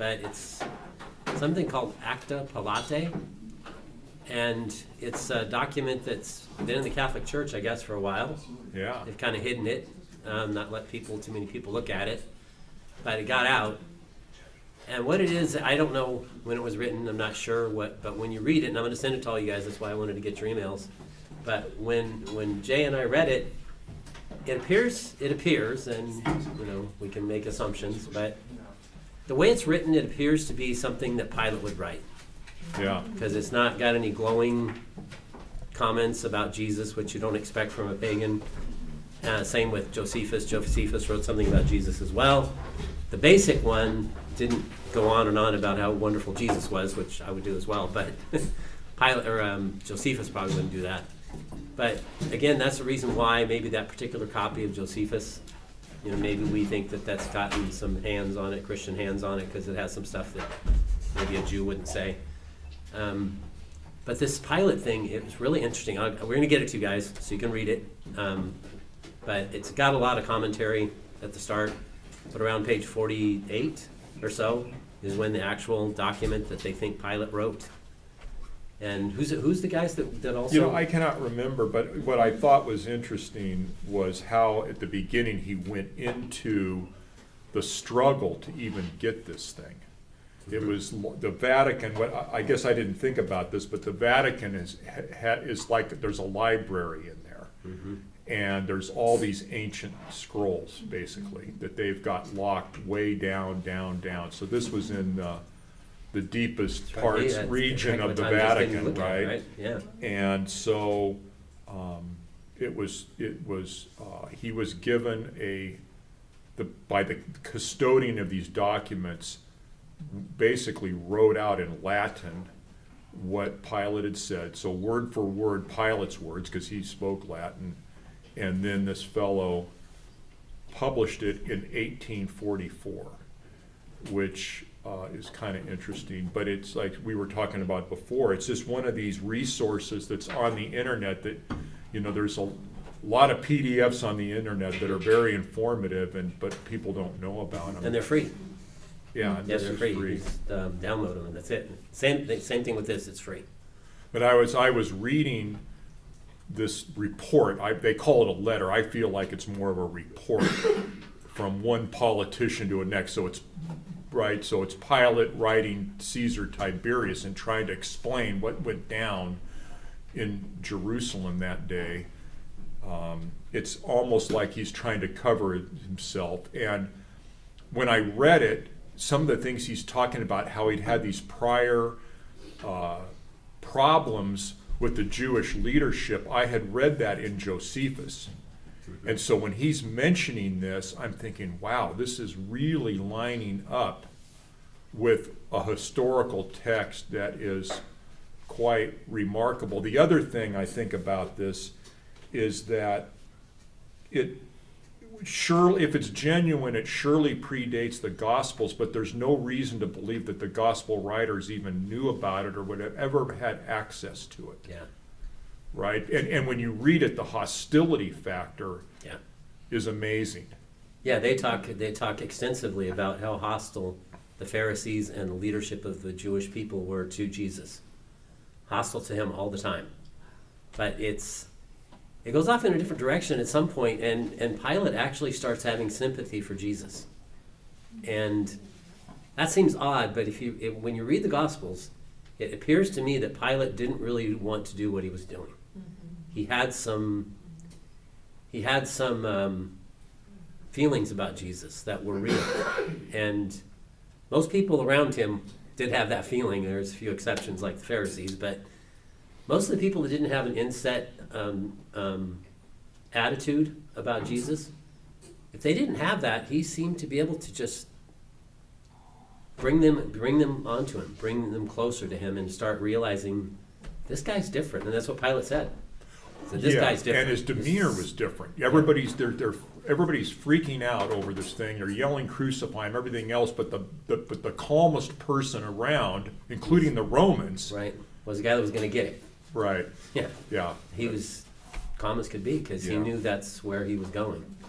but it's something called Acta Pilate, and it's a document that's been in the Catholic Church, I guess, for a while. Yeah. They've kind of hidden it, not let too many people look at it, but it got out. And what it is, I don't know when it was written, I'm not sure but when you read it, and I'm going to send it to all you guys, that's why I wanted to get your emails, but when Jay and I read it, it appears, and we can make assumptions, but the way it's written, it appears to be something that Pilate would write. Yeah. Because it's not got any glowing comments about Jesus, which you don't expect from a pagan. Same with Josephus. Josephus wrote something about Jesus as well. The basic one didn't go on and on about how wonderful Jesus was, which I would do as well, but Pilate or Josephus probably wouldn't do that. But again, that's the reason why maybe that particular copy of Josephus, maybe we think that that's gotten some hands on it, Christian hands on it, because it has some stuff that maybe a Jew wouldn't say. But this Pilate thing, it was really interesting. We're going to get it to you guys so you can read it. But it's got a lot of commentary at the start. But around page 48 or so is when the actual document that they think Pilate wrote. And who's the guys that also... I cannot remember, but what I thought was interesting was how at the beginning he went into the struggle to even get this thing. It was the Vatican. I guess I didn't think about this, but the Vatican is like there's a library in there, and there's all these ancient scrolls basically that they've got locked way down. So this was in the deepest region of the Vatican, right? Yeah. And so it was he was given by the custodian of these documents, basically wrote out in Latin what Pilate had said. So word for word, Pilate's words, because he spoke Latin. And then this fellow published it in 1844, which is kind of interesting. But it's like we were talking about before, it's just one of these resources that's on the internet that, there's a lot of PDFs on the internet that are very informative, but people don't know about them. And they're free. Yeah, they're free. You just download them and that's it. Same thing with this, it's free. But I was reading this report. They call it a letter. I feel like it's more of a report from one politician to the next. So it's Pilate writing Caesar Tiberius and trying to explain what went down in Jerusalem that day. It's almost like he's trying to cover himself. And when I read it, some of the things he's talking about, how he'd had these prior problems with the Jewish leadership, I had read that in Josephus. And so when he's mentioning this, I'm thinking, wow, this is really lining up with a historical text that is quite remarkable. The other thing I think about this is that surely, if it's genuine, it surely predates the Gospels, but there's no reason to believe that the Gospel writers even knew about it or would have ever had access to it. Yeah. Right? And when you read it, the hostility factor is amazing. Yeah, they talk extensively about how hostile the Pharisees and the leadership of the Jewish people were to Jesus. Hostile to him all the time. But it goes off in a different direction at some point, and Pilate actually starts having sympathy for Jesus. And that seems odd, but when you read the Gospels, it appears to me that Pilate didn't really want to do what he was doing. He had some feelings about Jesus that were real. And most people around him did have that feeling. There's a few exceptions like the Pharisees, but most of the people that didn't have an inset attitude about Jesus, if they didn't have that, he seemed to be able to just bring them onto him, bring them closer to him, and start realizing this guy's different. And that's what Pilate said. So this guy's different. And his demeanor was different. Everybody's freaking out over this thing. They're yelling, "Crucify him!" Everything else, but the calmest person around, including the Romans, right, was the guy that was going to get it. Right. Yeah. Yeah. He was calm as could be because he knew that's where he was going.